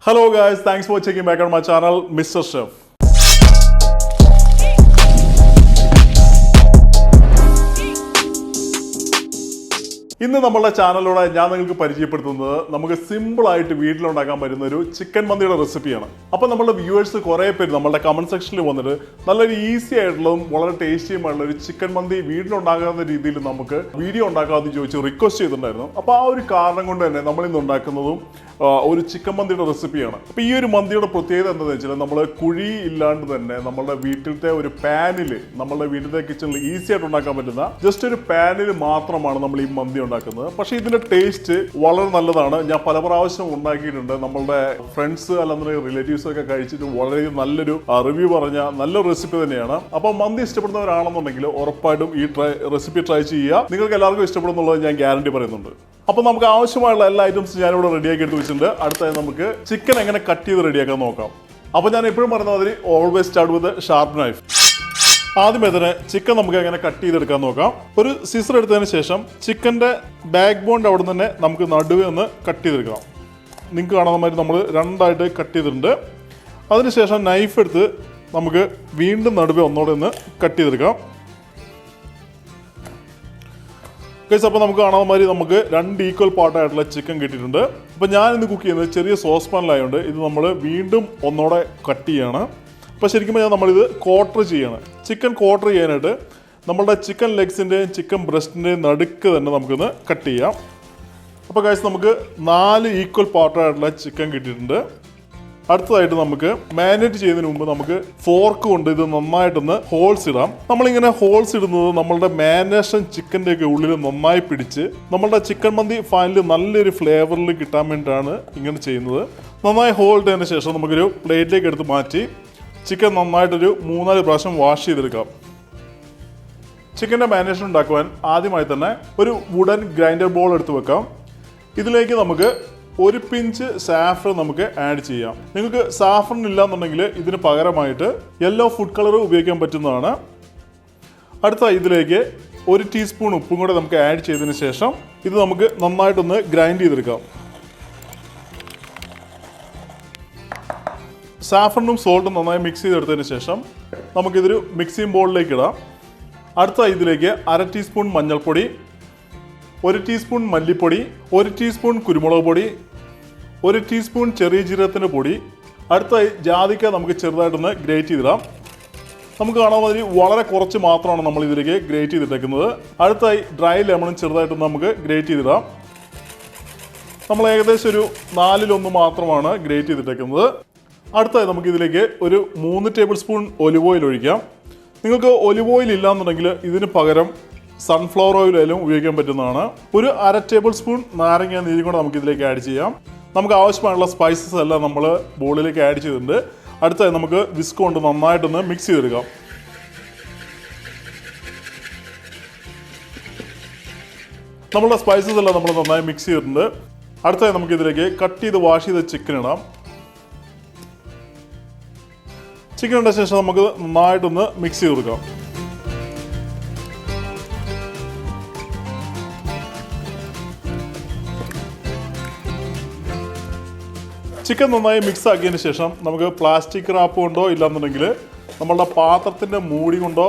Hello guys, thanks for checking back on my channel, Mr. Chef. ഇന്ന് നമ്മുടെ ചാനലിലൂടെ ഞാൻ നിങ്ങൾക്ക് പരിചയപ്പെടുത്തുന്നത് നമുക്ക് സിമ്പിൾ ആയിട്ട് വീട്ടിലുണ്ടാക്കാൻ പറ്റുന്ന ഒരു ചിക്കൻ മന്തിയുടെ റെസിപ്പിയാണ്. അപ്പോൾ നമ്മുടെ വ്യൂവേഴ്സ് കുറേ പേര് നമ്മുടെ കമന്റ് സെക്ഷനിൽ വന്നിട്ട് നല്ലൊരു ഈസി ആയിട്ടുള്ളതും വളരെ ടേസ്റ്റിയുമായിട്ടുള്ള ഒരു ചിക്കൻ മന്തി വീട്ടിലുണ്ടാക്കാവുന്ന രീതിയിൽ നമുക്ക് വീഡിയോ ഉണ്ടാക്കാമെന്ന് ചോദിച്ച് റിക്വസ്റ്റ് ചെയ്തിട്ടുണ്ടായിരുന്നു. അപ്പോൾ ആ ഒരു കാരണം കൊണ്ട് തന്നെ നമ്മൾ ഇന്ന് ഉണ്ടാക്കുന്നതും ഒരു ചിക്കൻ മന്തിയുടെ റെസിപ്പിയാണ്. അപ്പോൾ ഈ ഒരു മന്തിയുടെ പ്രത്യേകത എന്താണെന്ന് വെച്ചാൽ നമ്മൾ കുഴി ഇല്ലാണ്ട് തന്നെ നമ്മുടെ വീട്ടിലത്തെ ഒരു പാനിൽ നമ്മുടെ വീട്ടിലത്തെ കിച്ചണിൽ ഈസി ആയിട്ട് ഉണ്ടാക്കാൻ പറ്റുന്ന ജസ്റ്റ് ഒരു പാനിൽ മാത്രമാണ് നമ്മൾ ഈ മന്തി ഉണ്ടാക്കുന്നത്. പക്ഷേ ഇതിന്റെ ടേസ്റ്റ് വളരെ നല്ലതാണ്. ഞാൻ പല പ്രാവശ്യം ഉണ്ടാക്കിയിട്ടുണ്ട്. നമ്മളുടെ ഫ്രണ്ട്സ് അല്ലെന്നുണ്ടെങ്കിൽ റിലേറ്റീവ്സ് ഒക്കെ കഴിച്ചിട്ട് വളരെ നല്ലൊരു റിവ്യൂ പറഞ്ഞ നല്ലൊരു റെസിപ്പി തന്നെയാണ്. അപ്പോൾ മന്തി ഇഷ്ടപ്പെടുന്നവരാണെന്നുണ്ടെങ്കിൽ ഉറപ്പായിട്ടും ഈ റെസിപ്പി ട്രൈ ചെയ്യുക. നിങ്ങൾക്ക് എല്ലാവർക്കും ഇഷ്ടപ്പെടുന്നുള്ളത് ഞാൻ ഗ്യാരണ്ടി പറയുന്നുണ്ട്. അപ്പോൾ നമുക്ക് ആവശ്യമായുള്ള എല്ലാ ഐറ്റംസും ഞാനിവിടെ റെഡിയാക്കി എടുത്ത് വെച്ചിട്ടുണ്ട്. അടുത്തായി നമുക്ക് ചിക്കൻ എങ്ങനെ കട്ട് ചെയ്ത് റെഡിയാക്കാൻ നോക്കാം. അപ്പോൾ ഞാൻ എപ്പോഴും പറയുന്ന മാതിരി always start with sharp knife. ആദ്യമേ തന്നെ ചിക്കൻ നമുക്ക് എങ്ങനെ കട്ട് ചെയ്തെടുക്കാൻ നോക്കാം. ഒരു സിസർ എടുത്തതിന് ശേഷം ചിക്കൻ്റെ ബാക്ക് ബോണിൻ്റെ അവിടെ തന്നെ നമുക്ക് നടുവേ ഒന്ന് കട്ട് ചെയ്തെടുക്കാം. നിങ്ങൾക്ക് കാണാൻ മാതിരി നമ്മൾ രണ്ടായിട്ട് കട്ട് ചെയ്തിട്ടുണ്ട്. അതിനുശേഷം നൈഫ് എടുത്ത് നമുക്ക് വീണ്ടും നടുവേ ഒന്നുകൂടെ ഒന്ന് കട്ട് ചെയ്തെടുക്കാം. അപ്പോൾ നമുക്ക് കാണാൻ മാതിരി നമുക്ക് രണ്ട് ഈക്വൽ പാർട്ടായിട്ടുള്ള ചിക്കൻ കിട്ടിയിട്ടുണ്ട്. അപ്പോൾ ഞാൻ ഇന്ന് കുക്ക് ചെയ്യുന്നത് ചെറിയ സോസ് പാനിലായതുകൊണ്ട് ഇത് നമ്മൾ വീണ്ടും ഒന്നുകൂടെ കട്ട് ചെയ്യാണ്. അപ്പോൾ ശരിക്കും പറഞ്ഞാൽ നമ്മളിത് ക്വാർട്ടർ ചെയ്യാണ്. ചിക്കൻ ക്വാർട്ടർ ചെയ്യാനായിട്ട് നമ്മളുടെ ചിക്കൻ ലെഗ്സിൻ്റെയും ചിക്കൻ ബ്രസ്റ്റിൻ്റെയും നടുക്ക് തന്നെ നമുക്കൊന്ന് കട്ട് ചെയ്യാം. അപ്പോൾ ഗൈസ് നമുക്ക് 4 ഈക്വൽ പാർട്ടായിട്ടുള്ള ചിക്കൻ കിട്ടിയിട്ടുണ്ട്. അടുത്തതായിട്ട് നമുക്ക് മാരിനേറ്റ് ചെയ്യുന്നതിന് മുമ്പ് നമുക്ക് ഫോർക്ക് കൊണ്ട് ഇത് നന്നായിട്ടൊന്ന് ഹോൾസ് ഇടാം. നമ്മളിങ്ങനെ ഹോൾസ് ഇടുന്നത് നമ്മളുടെ മാരിനേഷൻ ചിക്കൻ്റെ ഒക്കെ ഉള്ളിൽ നന്നായി പിടിച്ച് നമ്മളുടെ ചിക്കൻ മന്തി ഫൈനലിൽ നല്ലൊരു ഫ്ലേവറിൽ കിട്ടാൻ വേണ്ടിയിട്ടാണ് ഇങ്ങനെ ചെയ്യുന്നത്. നന്നായി ഹോൾ ഇട്ടതിന് ശേഷം നമുക്കൊരു പ്ലേറ്റിലേക്ക് എടുത്ത് മാറ്റി ചിക്കൻ നന്നായിട്ടൊരു 3-4 പ്രാവശ്യം വാഷ് ചെയ്തെടുക്കാം. ചിക്കൻ്റെ മാരിനേഷൻ ഉണ്ടാക്കുവാൻ ആദ്യമായി തന്നെ ഒരു വുഡൻ ഗ്രൈൻഡർ ബോൾ എടുത്ത് വെക്കാം. ഇതിലേക്ക് നമുക്ക് 1 പിഞ്ച് സാഫ്രൺ നമുക്ക് ആഡ് ചെയ്യാം. നിങ്ങൾക്ക് സാഫ്രൺ ഇല്ലാന്നുണ്ടെങ്കിൽ ഇതിന് പകരമായിട്ട് യെല്ലോ ഫുഡ് കളർ ഉപയോഗിക്കാൻ പറ്റുന്നതാണ്. അടുത്ത ഇതിലേക്ക് 1 ടീസ്പൂൺ ഉപ്പും കൂടെ നമുക്ക് ആഡ് ചെയ്തതിന് ശേഷം ഇത് നമുക്ക് നന്നായിട്ടൊന്ന് ഗ്രൈൻഡ് ചെയ്തെടുക്കാം. സാഫ്രനും സോൾട്ടും നന്നായി മിക്സ് ചെയ്തെടുത്തതിന് ശേഷം നമുക്കിതൊരു മിക്സിംഗ് ബോളിലേക്ക് ഇടാം. അടുത്ത ഇതിലേക്ക് 1/2 ടീസ്പൂൺ മഞ്ഞൾപ്പൊടി, 1 ടീസ്പൂൺ മല്ലിപ്പൊടി, 1 ടീസ്പൂൺ കുരുമുളക് പൊടി, 1 ടീസ്പൂൺ ചെറിയ ജീരകത്തിൻ്റെ പൊടി. അടുത്തായി ജാതിക്ക നമുക്ക് ചെറുതായിട്ടൊന്ന് ഗ്രേറ്റ് ചെയ്തിടാം. നമുക്ക് കാണാൻ മാതിരി വളരെ കുറച്ച് മാത്രമാണ് നമ്മൾ ഇതിലേക്ക് ഗ്രേറ്റ് ചെയ്തിട്ടേക്കുന്നത്. അടുത്തായി ഡ്രൈ ലെമണും ചെറുതായിട്ടൊന്ന് നമുക്ക് ഗ്രേറ്റ് ചെയ്തിടാം. നമ്മൾ ഏകദേശം ഒരു 4/1 മാത്രമാണ് ഗ്രേറ്റ് ചെയ്തിട്ടേക്കുന്നത്. അടുത്തായി നമുക്ക് ഇതിലേക്ക് ഒരു 3 ടേബിൾ സ്പൂൺ ഒലിവ് ഓയിൽ ഒഴിക്കാം. നിങ്ങൾക്ക് ഒലിവ് ഓയിൽ ഇല്ലാന്നുണ്ടെങ്കിൽ ഇതിന് പകരം സൺഫ്ലവർ ഓയിലും ഉപയോഗിക്കാൻ പറ്റുന്നതാണ്. ഒരു 1/2 ടേബിൾ സ്പൂൺ നാരങ്ങ നീരും കൂടെ നമുക്ക് ഇതിലേക്ക് ആഡ് ചെയ്യാം. നമുക്ക് ആവശ്യമായുള്ള സ്പൈസസ് എല്ലാം നമ്മൾ ബോളിലേക്ക് ആഡ് ചെയ്തിട്ടുണ്ട്. അടുത്തായി നമുക്ക് വിസ്ക് കൊണ്ട് നന്നായിട്ടൊന്ന് മിക്സ് ചെയ്തെടുക്കാം. നമ്മളുടെ സ്പൈസസ് എല്ലാം നമ്മൾ നന്നായി മിക്സ് ചെയ്തിട്ടുണ്ട്. അടുത്തായി നമുക്ക് ഇതിലേക്ക് കട്ട് ചെയ്ത് വാഷ് ചെയ്ത ചിക്കൻ ഇടാം. ചിക്കൻ ഇട്ട ശേഷം നമുക്ക് നന്നായിട്ടൊന്ന് മിക്സ് ചെയ്ത് കൊടുക്കാം. ചിക്കൻ നന്നായി മിക്സ് ആക്കിയതിന് ശേഷം നമുക്ക് പ്ലാസ്റ്റിക് റാപ്പ് കൊണ്ടോ ഇല്ലാന്നുണ്ടെങ്കിൽ നമ്മളുടെ പാത്രത്തിൻ്റെ മൂടി കൊണ്ടോ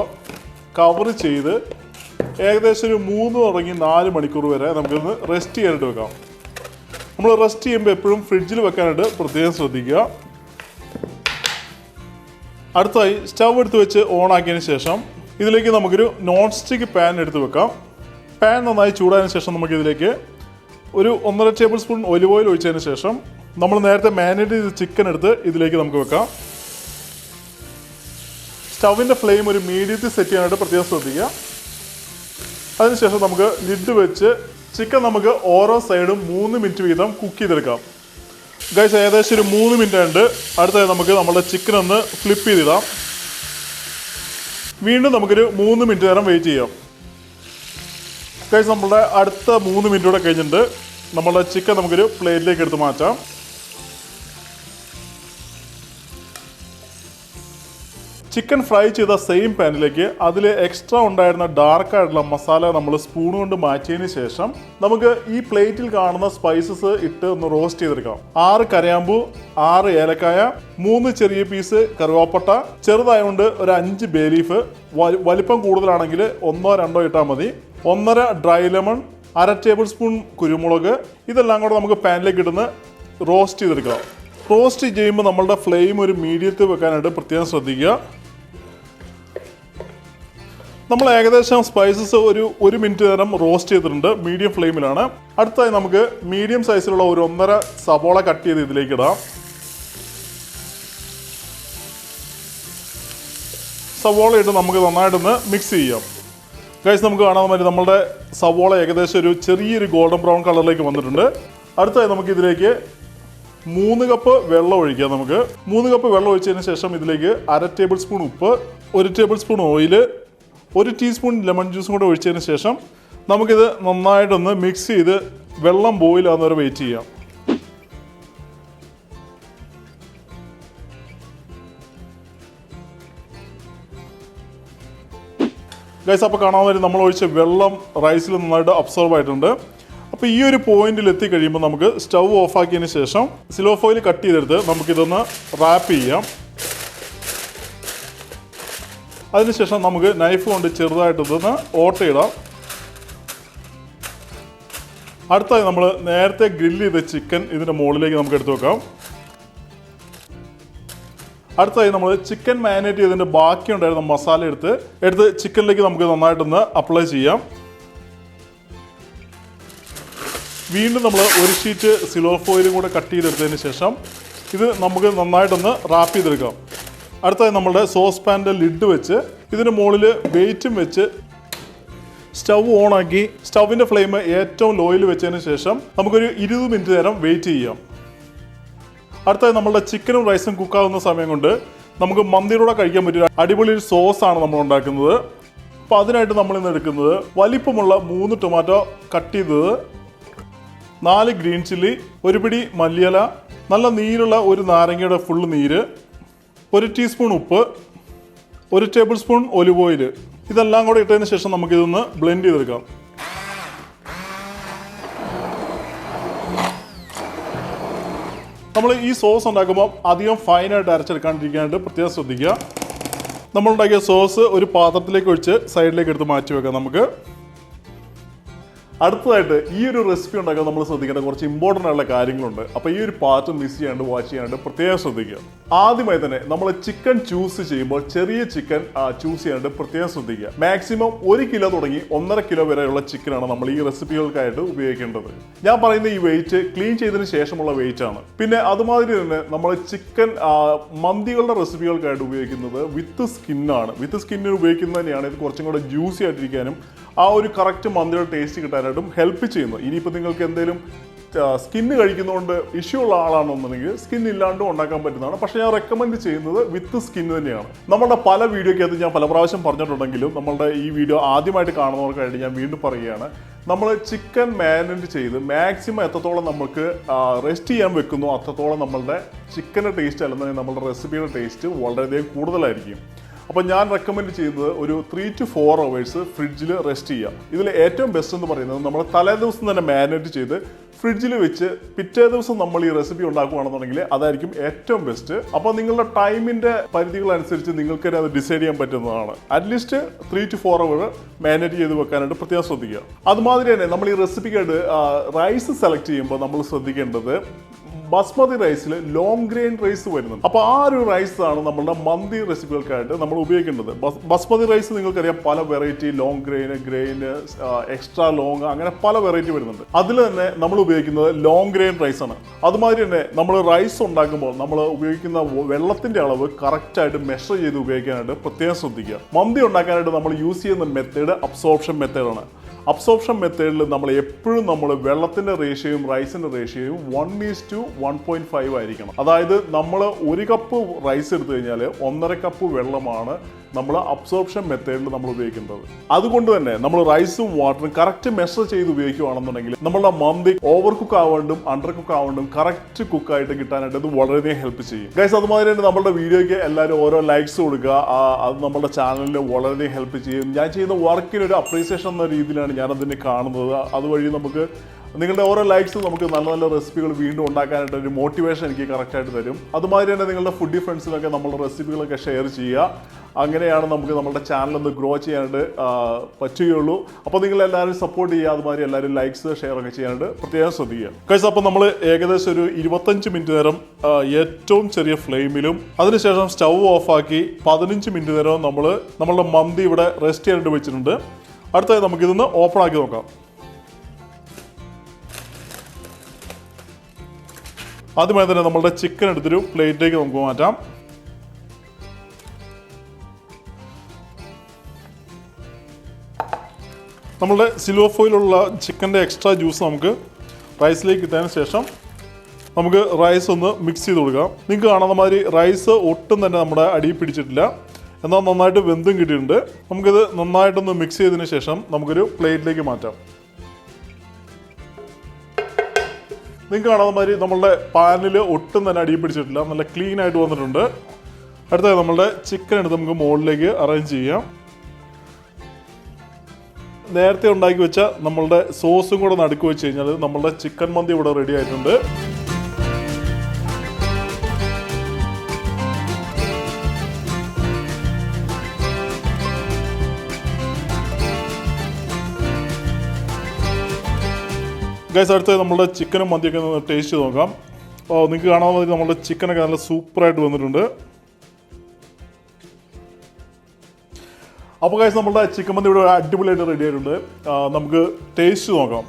കവർ ചെയ്ത് ഏകദേശം ഒരു 3-4 മണിക്കൂർ വരെ നമുക്കൊന്ന് റെസ്റ്റ് ചെയ്യാനായിട്ട് വെക്കാം. നമ്മൾ റെസ്റ്റ് ചെയ്യുമ്പോൾ എപ്പോഴും ഫ്രിഡ്ജിൽ വെക്കാനായിട്ട് പ്രത്യേകം ശ്രദ്ധിക്കുക. അടുത്തായി സ്റ്റവ് എടുത്ത് വെച്ച് ഓൺ ആക്കിയതിന് ശേഷം ഇതിലേക്ക് നമുക്കൊരു നോൺ സ്റ്റിക്ക് പാൻ എടുത്ത് വെക്കാം. പാൻ നന്നായി ചൂടായതിനു ശേഷം നമുക്കിതിലേക്ക് ഒരു 1.5 ടേബിൾ സ്പൂൺ ഒലിവ് ഓയിൽ ഒഴിച്ചതിന് ശേഷം നമ്മൾ നേരത്തെ മാരിനേറ്റ് ചെയ്ത ചിക്കൻ എടുത്ത് ഇതിലേക്ക് നമുക്ക് വെക്കാം. സ്റ്റവിൻ്റെ ഫ്ലെയിം ഒരു മീഡിയത്തിൽ സെറ്റ് ചെയ്യാനായിട്ട് പ്രത്യേകം ശ്രദ്ധിക്കുക. അതിനുശേഷം നമുക്ക് ലിഡ് വെച്ച് ചിക്കൻ നമുക്ക് ഓരോ സൈഡും 3 മിനിറ്റ് വീതം കുക്ക് ചെയ്തെടുക്കാം. ഗൈസ് ഏകദേശം ഒരു 3 മിനിറ്റ് ഉണ്ട്. അടുത്തായി നമുക്ക് നമ്മുടെ ചിക്കൻ ഒന്ന് ഫ്ലിപ്പ് ചെയ്തിടാം. വീണ്ടും നമുക്കൊരു 3 മിനിറ്റ് നേരം വെയിറ്റ് ചെയ്യാം. ഗൈസ് നമ്മളുടെ അടുത്ത 3 മിനിറ്റ് കൂടെ കഴിഞ്ഞിട്ടുണ്ട്. നമ്മളുടെ ചിക്കൻ നമുക്കൊരു പ്ലേറ്റിലേക്ക് എടുത്ത് മാറ്റാം. ചിക്കൻ ഫ്രൈ ചെയ്ത സെയിം പാനിലേക്ക് അതിൽ എക്സ്ട്രാ ഉണ്ടായിരുന്ന ഡാർക്കായിട്ടുള്ള മസാല നമ്മൾ സ്പൂൺ കൊണ്ട് മാറ്റിയതിന് ശേഷം നമുക്ക് ഈ പ്ലേറ്റിൽ കാണുന്ന സ്പൈസസ് ഇട്ട് ഒന്ന് റോസ്റ്റ് ചെയ്തെടുക്കാം. 6 കരയാമ്പൂ, 6 ഏലക്കായ, 3 ചെറിയ പീസ് കറുവാപ്പട്ട, ചെറുതായതുകൊണ്ട് ഒരു 5 ബേ ലീഫ്, വലിപ്പം കൂടുതലാണെങ്കിൽ 1-2 ഇട്ടാൽ മതി, 1.5 ഡ്രൈ ലെമൺ, 1/2 ടേബിൾ സ്പൂൺ കുരുമുളക്. ഇതെല്ലാം കൂടെ നമുക്ക് പാനിലേക്ക് ഇടുന്ന റോസ്റ്റ് ചെയ്തെടുക്കാം. റോസ്റ്റ് ചെയ്യുമ്പോൾ നമ്മളുടെ ഫ്ലെയിം ഒരു മീഡിയത്തിൽ വെക്കാനായിട്ട് പ്രത്യേകം ശ്രദ്ധിക്കുക. നമ്മൾ ഏകദേശം സ്പൈസസ് ഒരു മിനിറ്റ് നേരം റോസ്റ്റ് ചെയ്തിട്ടുണ്ട്, മീഡിയം ഫ്ലെയിമിലാണ്. അടുത്തായി നമുക്ക് മീഡിയം സൈസിലുള്ള ഒരു 1.5 സവോള കട്ട് ചെയ്ത് ഇതിലേക്ക് ഇടാം. സവോള ഇട്ട് നമുക്ക് നന്നായിട്ടൊന്ന് മിക്സ് ചെയ്യാം. ഗൈസ്, നമുക്ക് കാണാൻ പറ്റും നമ്മളുടെ സവോള ഏകദേശം ഒരു ചെറിയൊരു ഗോൾഡൻ ബ്രൗൺ കളറിലേക്ക് വന്നിട്ടുണ്ട്. അടുത്തായി നമുക്ക് ഇതിലേക്ക് 3 കപ്പ് വെള്ളം ഒഴിക്കാം. നമുക്ക് 3 കപ്പ് വെള്ളം ഒഴിച്ചതിന് ശേഷം ഇതിലേക്ക് 1/2 ടേബിൾ സ്പൂൺ ഉപ്പ്, 1 table spoon oil, 1 teaspoon lemon ജ്യൂസും കൂടെ ഒഴിച്ചതിന് ശേഷം നമുക്കിത് നന്നായിട്ടൊന്ന് മിക്സ് ചെയ്ത് വെള്ളം ബോയിൽ ആകുന്നവരെ വെയിറ്റ് ചെയ്യാം. ഗൈസ്, അപ്പോൾ കാണാൻ വരും നമ്മൾ ഒഴിച്ച വെള്ളം റൈസിൽ നന്നായിട്ട് അബ്സോർബ് ആയിട്ടുണ്ട്. അപ്പോൾ ഈ ഒരു പോയിന്റിൽ എത്തിക്കഴിയുമ്പോൾ നമുക്ക് സ്റ്റൗ ഓഫാക്കിയതിന് ശേഷം സിലോ ഫോയിൽ കട്ട് ചെയ്തെടുത്ത് നമുക്കിതൊന്ന് റാപ്പ് ചെയ്യാം. അതിനുശേഷം നമുക്ക് നൈഫ് കൊണ്ട് ചെറുതായിട്ടൊന്ന് ഓട്ടയിടാം. അടുത്തായി നമ്മൾ നേരത്തെ ഗ്രില്ല് ചെയ്ത ചിക്കൻ ഇതിൻ്റെ മുകളിലേക്ക് നമുക്ക് എടുത്തു വെക്കാം. അടുത്തായി നമ്മൾ ചിക്കൻ മാരിനേറ്റ് ചെയ്തതിൻ്റെ ബാക്കി ഉണ്ടായിരുന്ന മസാല എടുത്ത് ചിക്കനിലേക്ക് നമുക്ക് നന്നായിട്ടൊന്ന് അപ്ലൈ ചെയ്യാം. വീണ്ടും നമ്മൾ ഒരു ഷീറ്റ് സിലോ ഫോയിലും കൂടെ കട്ട് ചെയ്തെടുത്തതിന് ശേഷം ഇത് നമുക്ക് നന്നായിട്ടൊന്ന് റാപ്പ് ചെയ്തെടുക്കാം. അടുത്തായി നമ്മളുടെ സോസ് പാൻ്റെ ലിഡ് വെച്ച് ഇതിന് മുകളിൽ വെയിറ്റും വെച്ച് സ്റ്റൗ ഓണാക്കി സ്റ്റൗവിൻ്റെ ഫ്ലെയിം ഏറ്റവും ലോയിൽ വെച്ചതിന് ശേഷം നമുക്കൊരു 20 മിനിറ്റ് നേരം വെയിറ്റ് ചെയ്യാം. അടുത്തായി നമ്മളുടെ ചിക്കനും റൈസും കുക്കാവുന്ന സമയം കൊണ്ട് നമുക്ക് മന്തിയുടെ കഴിക്കാൻ പറ്റിയ അടിപൊളി ഒരു സോസാണ് നമ്മൾ ഉണ്ടാക്കുന്നത്. അപ്പോൾ അതിനായിട്ട് നമ്മളിന്ന് എടുക്കുന്നത് വലിപ്പമുള്ള 3 ടൊമാറ്റോ കട്ട് ചെയ്തത്, 4 ഗ്രീൻ ചില്ലി, 1 പിടി മല്ലിയില, നല്ല നീരുള്ള ഒരു നാരങ്ങയുടെ ഫുള്ള് നീര്, 1 ടീസ്പൂൺ ഉപ്പ്, 1 ടേബിൾ സ്പൂൺ ഒലിവ് ഓയിൽ. ഇതെല്ലാം കൂടെ ഇട്ടതിന് ശേഷം നമുക്കിതൊന്ന് ബ്ലെൻഡ് ചെയ്തെടുക്കാം. നമ്മൾ ഈ സോസ് ഉണ്ടാക്കുമ്പോൾ അധികം ഫൈനായിട്ട് അരച്ചെടുക്കാണ്ടിരിക്കാനായിട്ട് പ്രത്യേകം ശ്രദ്ധിക്കുക. നമ്മളുണ്ടാക്കിയ സോസ് ഒരു പാത്രത്തിലേക്ക് ഒഴിച്ച് സൈഡിലേക്ക് എടുത്ത് മാറ്റി വെക്കാം. നമുക്ക് അടുത്തതായിട്ട് ഈ ഒരു റെസിപ്പി ഉണ്ടാക്കാൻ നമ്മൾ ശ്രദ്ധിക്കേണ്ട കുറച്ച് ഇമ്പോർട്ടൻ്റ് ആയിട്ടുള്ള കാര്യങ്ങളുണ്ട്. അപ്പോൾ ഈ ഒരു പാർട്ട് മിസ് ചെയ്യാണ്ട് വാച്ച് ചെയ്യാണ്ട് പ്രത്യേകം ശ്രദ്ധിക്കുക. ആദ്യമായി തന്നെ നമ്മൾ ചിക്കൻ ചൂസ് ചെയ്യുമ്പോൾ ചെറിയ ചിക്കൻ ചൂസ് ചെയ്യാണ്ട് പ്രത്യേകം ശ്രദ്ധിക്കുക. മാക്സിമം 1 കിലോ തുടങ്ങി 1.5 കിലോ വരെയുള്ള ചിക്കനാണ് നമ്മൾ ഈ റെസിപ്പികൾക്കായിട്ട് ഉപയോഗിക്കേണ്ടത്. ഞാൻ പറയുന്ന ഈ വെയിറ്റ് ക്ലീൻ ചെയ്തതിന് ശേഷമുള്ള വെയിറ്റ് ആണ്. പിന്നെ അതുമാതിരി തന്നെ നമ്മൾ ചിക്കൻ മന്തികളുടെ റെസിപ്പികൾക്കായിട്ട് ഉപയോഗിക്കുന്നത് വിത്ത് സ്കിന്നാണ്. വിത്ത് സ്കിന്നിന് ഉപയോഗിക്കുന്നത് തന്നെയാണ് ഇത് കുറച്ചും കൂടെ ജ്യൂസി ആയിട്ടിരിക്കാനും ആ ഒരു കറക്റ്റ് മന്തിയുടെ ടേസ്റ്റ് കിട്ടാനായിട്ടും ഹെൽപ്പ് ചെയ്യുന്നു. ഇനിയിപ്പോൾ നിങ്ങൾക്ക് എന്തെങ്കിലും സ്കിന്ന് കഴിക്കുന്നതുകൊണ്ട് ഇഷ്യൂ ഉള്ള ആളാണെന്നുണ്ടെങ്കിൽ സ്കിൻ ഇല്ലാണ്ടും ഉണ്ടാക്കാൻ പറ്റുന്നതാണ്. പക്ഷേ ഞാൻ റെക്കമെൻഡ് ചെയ്യുന്നത് വിത്ത് സ്കിൻ തന്നെയാണ്. നമ്മുടെ പല വീഡിയോയ്ക്കകത്ത് ഞാൻ പല പ്രാവശ്യം പറഞ്ഞിട്ടുണ്ടെങ്കിലും നമ്മളുടെ ഈ വീഡിയോ ആദ്യമായിട്ട് കാണുന്നവർക്കായിട്ട് ഞാൻ വീണ്ടും പറയുകയാണ്. നമ്മൾ ചിക്കൻ മാരിനേറ്റ് ചെയ്ത് മാക്സിമം എത്രത്തോളം നമുക്ക് റെസ്റ്റ് ചെയ്യാൻ വെക്കുന്നു അത്രത്തോളം നമ്മളുടെ ചിക്കൻ്റെ ടേസ്റ്റ് അല്ലെന്നുണ്ടെങ്കിൽ നമ്മളുടെ റെസിപ്പിയുടെ ടേസ്റ്റ് വളരെയധികം കൂടുതലായിരിക്കും. അപ്പോൾ ഞാൻ റെക്കമെൻഡ് ചെയ്യുന്നത് ഒരു 3 to 4 hours ഫ്രിഡ്ജിൽ റെസ്റ്റ് ചെയ്യാം. ഇതിൽ ഏറ്റവും ബെസ്റ്റ് എന്ന് പറയുന്നത് നമ്മൾ തലേ ദിവസം തന്നെ മാരിനേറ്റ് ചെയ്ത് ഫ്രിഡ്ജിൽ വെച്ച് പിറ്റേ ദിവസം നമ്മൾ ഈ റെസിപ്പി ഉണ്ടാക്കുകയാണെന്നുണ്ടെങ്കിൽ അതായിരിക്കും ഏറ്റവും ബെസ്റ്റ്. അപ്പോൾ നിങ്ങളുടെ ടൈമിൻ്റെ പരിധികളനുസരിച്ച് നിങ്ങൾക്ക് തന്നെ അത് ഡിസൈഡ് ചെയ്യാൻ പറ്റുന്നതാണ്. അറ്റ്ലീസ്റ്റ് 3 to 4 hours മാരിനേറ്റ് ചെയ്ത് വെക്കാനായിട്ട് പ്രത്യേകം ശ്രദ്ധിക്കുക. അതുമാതിരി തന്നെ നമ്മൾ ഈ റെസിപ്പിക്കായിട്ട് റൈസ് സെലക്ട് ചെയ്യുമ്പോൾ നമ്മൾ ശ്രദ്ധിക്കേണ്ടത് ബസ്മതി റൈസിൽ ലോങ് ഗ്രെയിൻ റൈസ് വരുന്നുണ്ട്. അപ്പോൾ ആ ഒരു റൈസാണ് നമ്മളുടെ മന്തി റെസിപ്പികൾക്കായിട്ട് നമ്മൾ ഉപയോഗിക്കേണ്ടത്. ബസ്മതി റൈസ് നിങ്ങൾക്കറിയാം പല variety, long grain, extra long, അങ്ങനെ പല വെറൈറ്റി വരുന്നുണ്ട്. അതിൽ തന്നെ നമ്മൾ ഉപയോഗിക്കുന്നത് ലോങ് ഗ്രെയിൻ റൈസ് ആണ്. അതുമാതിരി തന്നെ നമ്മൾ റൈസ് ഉണ്ടാക്കുമ്പോൾ നമ്മൾ ഉപയോഗിക്കുന്ന വെള്ളത്തിൻ്റെ അളവ് കറക്റ്റായിട്ട് മെഷർ ചെയ്ത് ഉപയോഗിക്കാനായിട്ട് പ്രത്യേകം ശ്രദ്ധിക്കുക. മന്തി ഉണ്ടാക്കാനായിട്ട് നമ്മൾ യൂസ് ചെയ്യുന്ന മെത്തേഡ് അബ്സോർപ്ഷൻ മെത്തേഡാണ്. അബ്സോർപ്ഷൻ മെത്തേഡിൽ നമ്മൾ എപ്പോഴും വെള്ളത്തിൻ്റെ റേഷ്യോയും റൈസിൻ്റെ റേഷ്യോയും 1:1.5 ആയിരിക്കണം. അതായത് നമ്മൾ 1 കപ്പ് റൈസ് എടുത്തു കഴിഞ്ഞാൽ 1.5 കപ്പ് വെള്ളമാണ് നമ്മൾ അബ്സോർപ്ഷൻ മെത്തേഡിൽ നമ്മൾ ഉപയോഗിക്കേണ്ടത്. അതുകൊണ്ട് തന്നെ നമ്മൾ റൈസും വാട്ടറും കറക്റ്റ് മെഷർ ചെയ്ത് ഉപയോഗിക്കുകയാണെന്നുണ്ടെങ്കിൽ നമ്മളുടെ മന്തി ഓവർ കുക്ക് ആവാണ്ടും അണ്ടർ കുക്ക് ആവാണ്ടും കറക്റ്റ് കുക്കായിട്ട് കിട്ടാനായിട്ട് ഇത് വളരെയധികം ഹെൽപ്പ് ചെയ്യും. ഗൈസ്, അതുമാതിരി തന്നെ നമ്മുടെ വീഡിയോയ്ക്ക് എല്ലാവരും ഓരോ ലൈക്സ് കൊടുക്കുക. അത് നമ്മുടെ ചാനലിൽ വളരെയധികം ഹെൽപ്പ് ചെയ്യും. ഞാൻ ചെയ്യുന്ന വർക്കിനൊരു അപ്രീസിയേഷൻ എന്ന രീതിയിലാണ് ഞാനതിനെ കാണുന്നത്. അതുവഴി നമുക്ക് നിങ്ങളുടെ ഓരോ ലൈക്സ് നമുക്ക് നല്ല നല്ല റെസിപ്പികൾ വീണ്ടും ഉണ്ടാക്കാനായിട്ട് ഒരു മോട്ടിവേഷൻ എനിക്ക് കറക്റ്റായിട്ട് തരും. അതുമാതിരി തന്നെ നിങ്ങളുടെ ഫുഡി ഫ്രണ്ട്സിനൊക്കെ നമ്മളുടെ റെസിപ്പികളൊക്കെ ഷെയർ ചെയ്യുക. അങ്ങനെയാണ് നമുക്ക് നമ്മുടെ ചാനലൊന്ന് ഗ്രോ ചെയ്യാനായിട്ട് പറ്റുകയുള്ളൂ. അപ്പോൾ നിങ്ങളെല്ലാവരും സപ്പോർട്ട് ചെയ്യുക. അതുമാതിരി എല്ലാവരും ലൈക്സ് ഷെയർ ഒക്കെ ചെയ്യാനായിട്ട് പ്രത്യേകം ശ്രദ്ധിക്കുക. കഴിച്ച് അപ്പോൾ നമ്മൾ ഏകദേശം ഒരു 25 മിനിറ്റ് നേരം ഏറ്റവും ചെറിയ ഫ്ലെയിമിലും അതിനുശേഷം സ്റ്റൗ ഓഫാക്കി 15 മിനിറ്റ് നേരം നമ്മളുടെ മന്തി ഇവിടെ റെസ്റ്റ് ചെയ്യാനായിട്ട് വെച്ചിട്ടുണ്ട്. അടുത്തായി നമുക്കിതൊന്ന് ഓപ്പൺ ആക്കി നോക്കാം. ആദ്യമായി തന്നെ നമ്മളുടെ ചിക്കൻ എടുത്തൊരു പ്ലേറ്റിലേക്ക് നമുക്ക് മാറ്റാം. നമ്മളുടെ സിൽവർ ഫോയിലുള്ള ചിക്കൻ്റെ എക്സ്ട്രാ ജ്യൂസ് നമുക്ക് റൈസിലേക്ക് കിട്ടിയതിന് ശേഷം നമുക്ക് റൈസ് ഒന്ന് മിക്സ് ചെയ്ത് കൊടുക്കാം. നിങ്ങൾക്ക് കാണുന്ന മാതിരി റൈസ് ഒട്ടും തന്നെ നമ്മുടെ അടിയിൽ പിടിച്ചിട്ടില്ല, എന്നാൽ നന്നായിട്ട് വെന്തും കിട്ടിയിട്ടുണ്ട്. നമുക്കിത് നന്നായിട്ടൊന്ന് മിക്സ് ചെയ്തതിന് ശേഷം നമുക്കൊരു പ്ലേറ്റിലേക്ക് മാറ്റാം. നിങ്ങൾക്ക് കാണുന്ന മാതിരി നമ്മളുടെ പാനിൽ ഒട്ടും തന്നെ അടിയിൽ പിടിച്ചിട്ടില്ല, നല്ല ക്ലീൻ ആയിട്ട് വന്നിട്ടുണ്ട്. അടുത്തത് നമ്മളുടെ ചിക്കൻ എടുത്ത് നമുക്ക് മുകളിലേക്ക് അറേഞ്ച് ചെയ്യാം. നേരത്തെ ഉണ്ടാക്കി വെച്ച നമ്മളുടെ സോസും കൂടെ നടുക്ക് വെച്ച് കഴിഞ്ഞാൽ നമ്മളുടെ ചിക്കൻ മന്തി ഇവിടെ റെഡി ആയിട്ടുണ്ട്. ഗൈസ്, അടുത്ത് നമ്മളുടെ ചിക്കനും മന്തിയൊക്കെ ഒന്ന് ടേസ്റ്റ് ചെയ്ത് നോക്കാം. നിങ്ങൾക്ക് കാണാൻ മതി നമ്മളുടെ ചിക്കനൊക്കെ നല്ല സൂപ്പറായിട്ട് വന്നിട്ടുണ്ട്. അപ്പോൾ ഗൈസ്, നമ്മളുടെ ചിക്കൻ മന്തി ഇവിടെ അടിപൊളിയായിട്ട് റെഡി ആയിട്ടുണ്ട്. നമുക്ക് ടേസ്റ്റ് നോക്കാം.